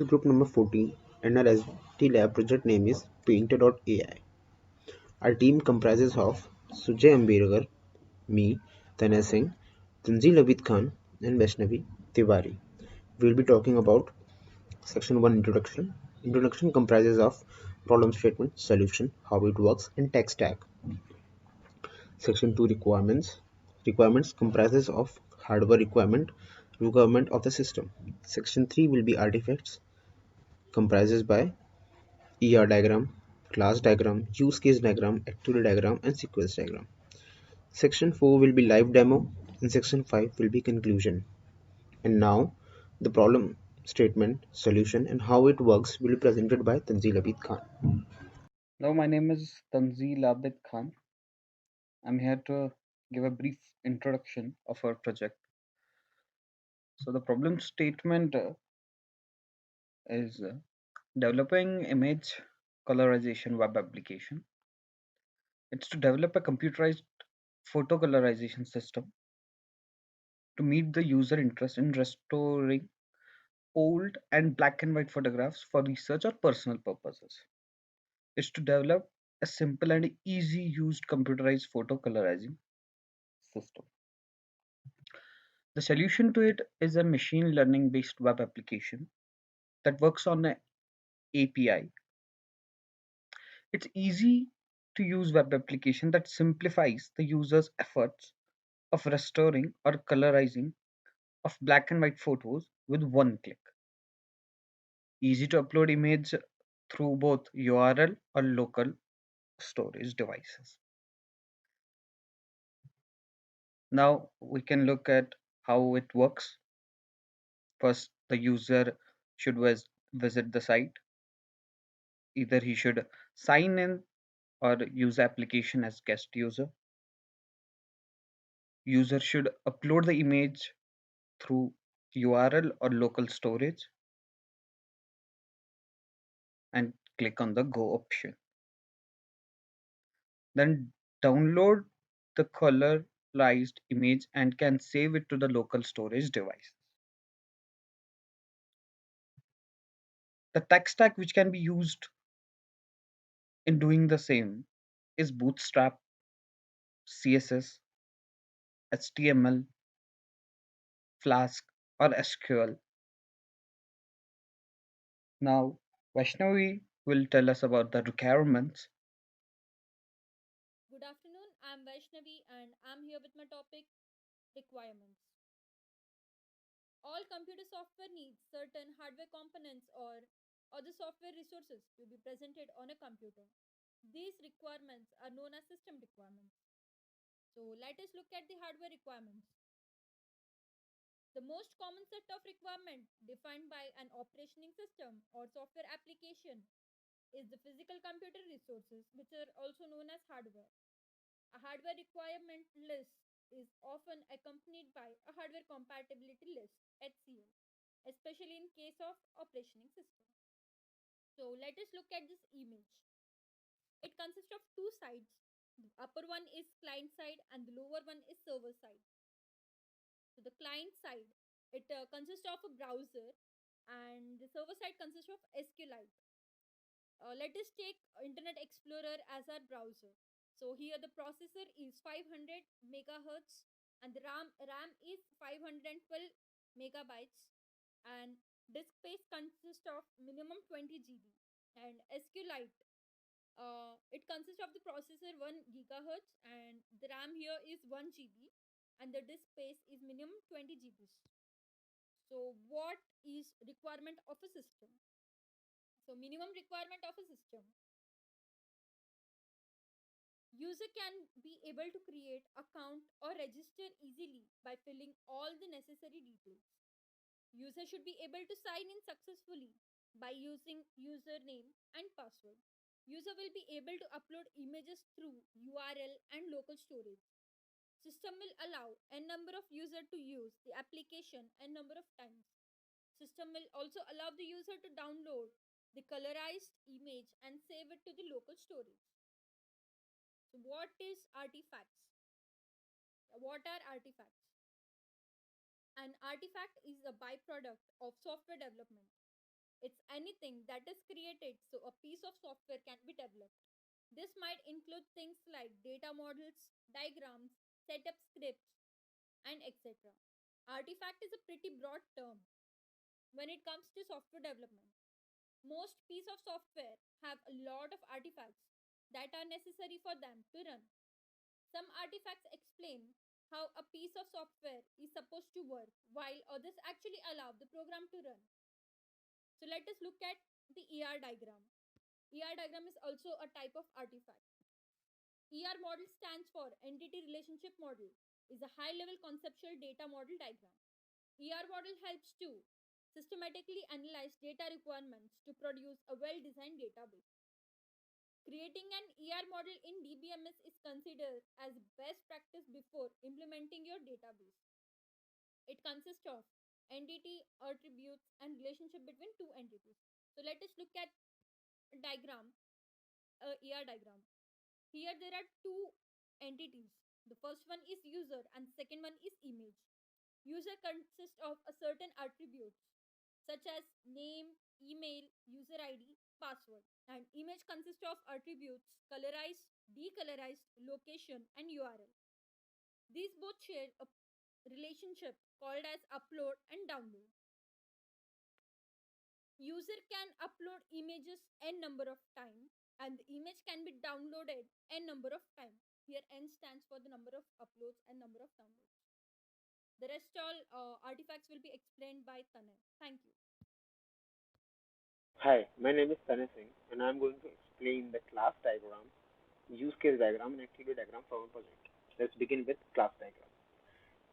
is group number 14 and our ST lab project name is Painter.ai. Our team comprises of Sujay Ambirgar, me, Tanay Singh, Tanzeel Abid Khan and Vaishnavi Tiwari. We'll be talking about section 1 introduction. Introduction comprises of problem statement, solution, how it works and tech stack. Section 2 requirements. Requirements comprises of hardware requirement of the system. Section 3 will be artifacts comprises by ER diagram, class diagram, use case diagram, activity diagram and sequence diagram. Section 4 will be live demo and section 5 will be conclusion. And now the problem statement, solution and how it works will be presented by Tanzeel Abid Khan. Hello, my name is Tanzeel Abid Khan. I'm here to give a brief introduction of our project. So, the problem statement is developing image colorization web application. It's to develop a computerized photo colorization system to meet the user interest in restoring old and black and white photographs for research or personal purposes. It's to develop a simple and easy used computerized photo colorizing system. The solution to it is a machine learning based web application that works on an API. It's easy to use web application that simplifies the user's efforts of restoring or colorizing of black and white photos with one click. Easy to upload image through both URL or local storage devices. Now we can look at how it works. First, the user should visit the site. Either he should sign in or use application as guest user. User should upload the image through URL or local storage and click on the go option. Then download the colorized image and can save it to the local storage device. The tech stack which can be used in doing the same is Bootstrap, CSS, HTML, Flask, or SQL. Now, Vaishnavi will tell us about the requirements. Good afternoon, I'm Vaishnavi and I'm here with my topic requirements. All computer software needs certain hardware components or other software resources to be presented on a computer. These requirements are known as system requirements. So let us look at the hardware requirements. The most common set of requirements defined by an operating system or software application is the physical computer resources, which are also known as hardware. A hardware requirement list is often accompanied by a hardware compatibility list HCL, especially in case of operating system. So let us look at this image. It consists of two sides. The upper one is client side and the lower one is server side. So the client side, it consists of a browser and the server side consists of SQLite. Let us take Internet Explorer as our browser. So here the processor is 500 megahertz and the RAM is 512 megabytes and disk space consists of minimum 20 GB and SQLite, it consists of the processor 1 gigahertz and the RAM here is 1 GB and the disk space is minimum 20 GBs. So what is requirement of a system? So minimum requirement of a system. User can be able to create account or register easily by filling all the necessary details. User should be able to sign in successfully by using username and password. User will be able to upload images through URL and local storage. System will allow a number of user to use the application a number of times. System will also allow the user to download the colorized image and save it to the local storage. So what is artifacts? What are artifacts? An artifact is a byproduct of software development. It's anything that is created so a piece of software can be developed. This might include things like data models, diagrams, setup scripts, and etc. Artifact is a pretty broad term when it comes to software development. Most pieces of software have a lot of artifacts that are necessary for them to run. Some artifacts explain how a piece of software is supposed to work, while others actually allow the program to run. So let us look at the ER diagram. ER diagram is also a type of artifact. ER model stands for Entity Relationship Model, is a high-level conceptual data model diagram. ER model helps to systematically analyze data requirements to produce a well-designed database. Creating an ER model in DBMS is considered as best practice before implementing your database. It consists of entity, attributes, and relationship between two entities. So let us look at a diagram, a ER diagram. Here there are two entities. The first one is user and the second one is image. User consists of a certain attributes such as name, email, user ID, password. And image consists of attributes colorized, decolorized, location, and URL. These both share a relationship called as upload and download. User can upload images n number of times and the image can be downloaded n number of times. Here n stands for the number of uploads and number of downloads. The rest all artifacts will be explained by Tanay. Thank you. Hi, my name is Tanay Singh and I'm going to explain the class diagram, use case diagram and activity diagram for our project. Let's begin with class diagram.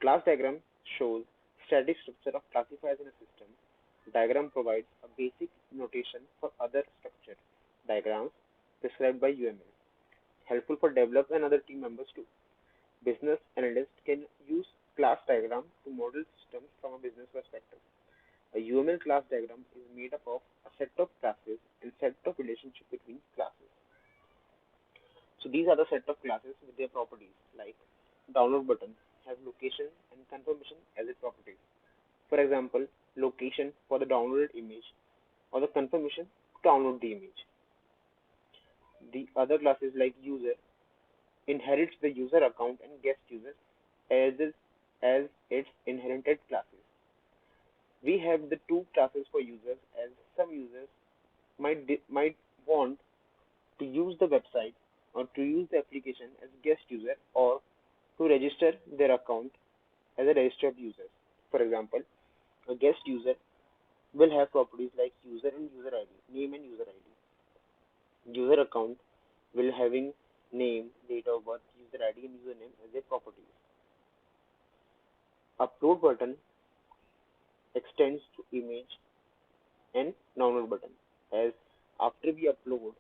Class diagram shows static structure of classifiers in a system. Diagram provides a basic notation for other structure diagrams prescribed by UML, helpful for developers and other team members too. Business analysts can use class diagram to model systems from a business perspective. A UML class diagram is made up of a set of classes and set of relationships between classes. So these are the set of classes with their properties like download button has location and confirmation as its properties. For example, location for the downloaded image or the confirmation to download the image. The other classes like user inherits the user account and guest user as its inherited classes. We have the two classes for users as some users might want to use the website or to use the application as guest user or to register their account as a registered user. For example, a guest user will have properties like user and user ID, name and user ID. User account will having name, date of birth, user ID and username as their properties. Upload button extends to image and download button as after we upload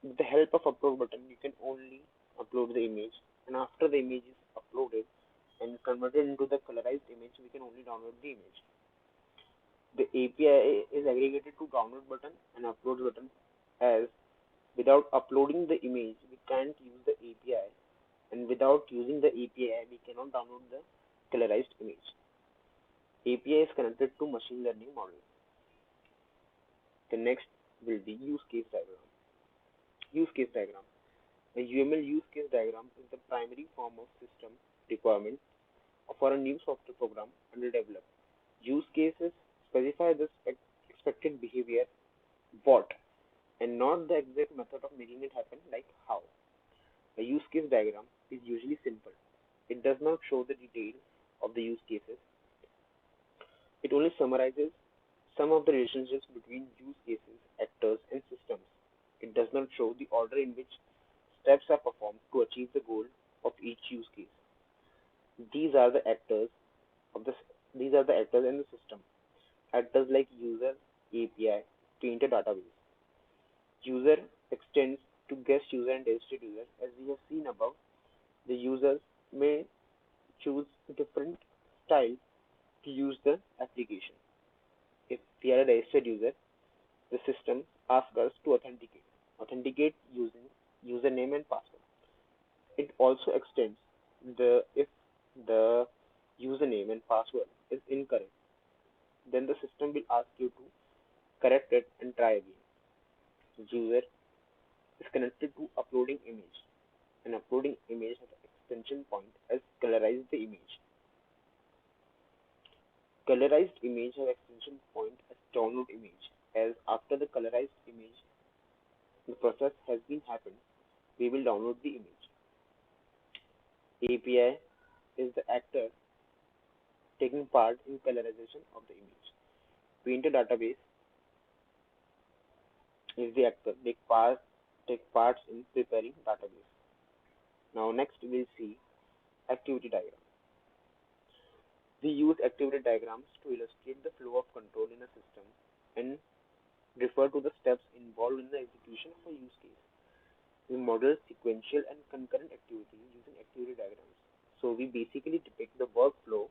with the help of upload button you can only upload the image and after the image is uploaded and converted into the colorized image we can only download the image. The API is aggregated to download button and upload button as without uploading the image we can't use the API and without using the API we cannot download the colorized image. API is connected to machine learning model. The next will be use case diagram. Use case diagram. A UML use case diagram is the primary form of system requirement for a new software program under development. Use cases specify the expected behavior, what, and not the exact method of making it happen, like how. A use case diagram is usually simple. It does not show the details of the use cases. It only summarizes some of the relationships between use cases, actors, and systems. It does not show the order in which steps are performed to achieve the goal of each use case. These are the actors of the these are the actors in the system. Actors like user, API, painter database. User extends to guest user and registered user. As we have seen above, the users may choose different styles to use the application. If we are a registered user, the system asks us to authenticate. Authenticate using username and password. It also extends the if the username and password is incorrect. Then the system will ask you to correct it and try again. The user is connected to uploading image, and uploading image has an extension point as colorize the image. Colorized image have extension point as download image, as after the colorized image the process has been happened, we will download the image. API is the actor taking part in colorization of the image. Painter database is the actor take parts in preparing database. Now next we'll see activity diagram. We use activity diagrams to illustrate the flow of control in a system and refer to the steps involved in the execution of a use case. We model sequential and concurrent activity using activity diagrams. So we basically depict the workflow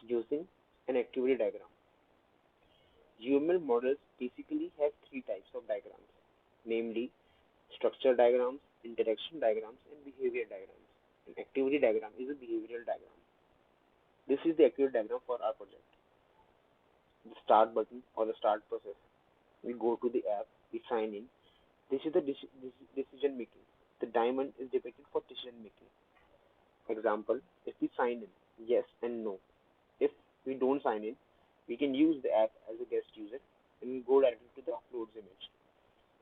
using an activity diagram. UML models basically have three types of diagrams, namely structure diagrams, interaction diagrams, and behavior diagrams. An activity diagram is a behavioral diagram. This is the activity diagram for our project. The start button or the start process. We go to the app, we sign in. This is the decision making. The diamond is depicted for decision making. Example, if we sign in, yes and no. If we don't sign in, we can use the app as a guest user and go directly to the uploads image.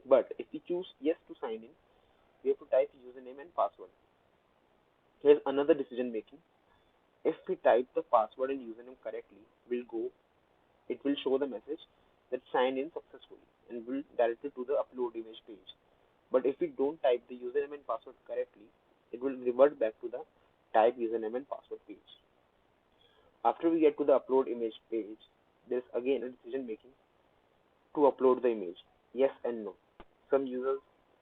But if we choose yes to sign in, we have to type username and password. Here's another decision making. If we type the password and username correctly, it will show the message that sign in successfully and will direct it to the upload image page. But if we don't type the username and password correctly, it will revert back to the type username and password page. After we get to the upload image page, there's again a decision making to upload the image, yes and no. Some users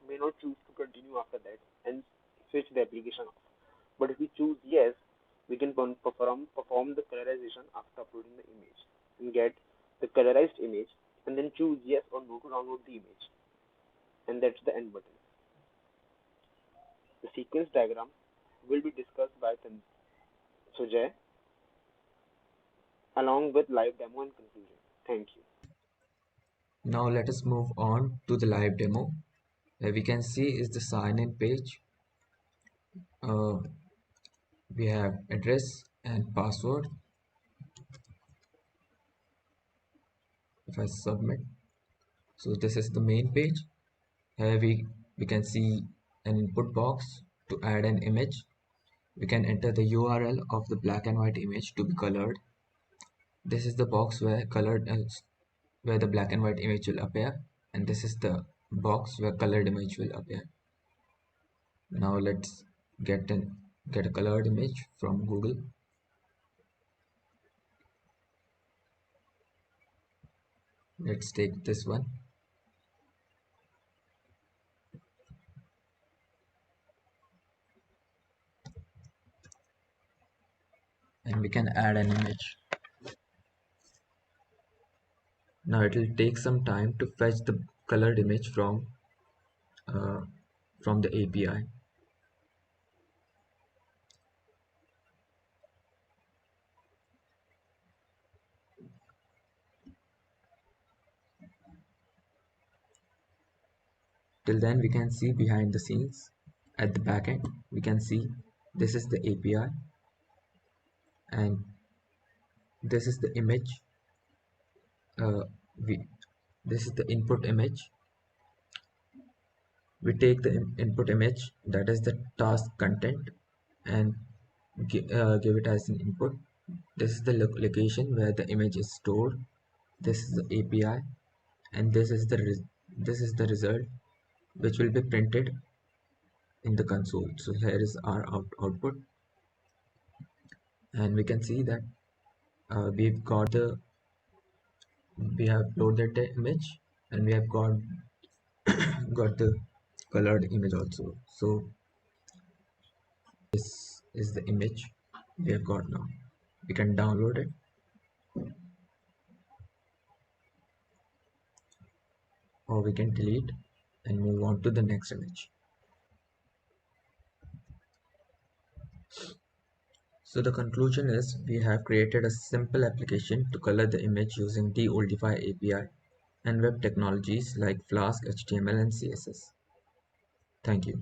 may not choose to continue after that and switch the application off. But if we choose yes, we can perform the colorization after uploading the image and get the colorized image and then choose yes or no to download the image. And that's the end button. The sequence diagram will be discussed by Sujay along with live demo and conclusion. Thank you. Now let us move on to the live demo. We can see is the sign in page. Uh, we have address and password. If I submit, so this is the main page. Here we can see an input box to add an image. We can enter the URL of the black and white image to be colored. This is the box where the black and white image will appear, and this is the box where colored image will appear. Now let's get a colored image from Google. Let's take this one, and we can add an image. Now it will take some time to fetch the colored image uh, from the API. Till then, we can see behind the scenes at the backend. We can see this is the API, and this is the image. Uh, we This is the input image. We take the input image, that is the task content, and give it as an input. This is the location where the image is stored. This is the API, and this is the result which will be printed in the console. So here is our output, and we can see that we have loaded the image, and we have got the colored image also. So this is the image we have got now. We can download it, or we can delete and move on to the next image. So the conclusion is we have created a simple application to color the image using Deoldify API and web technologies like Flask, HTML, and CSS. Thank you.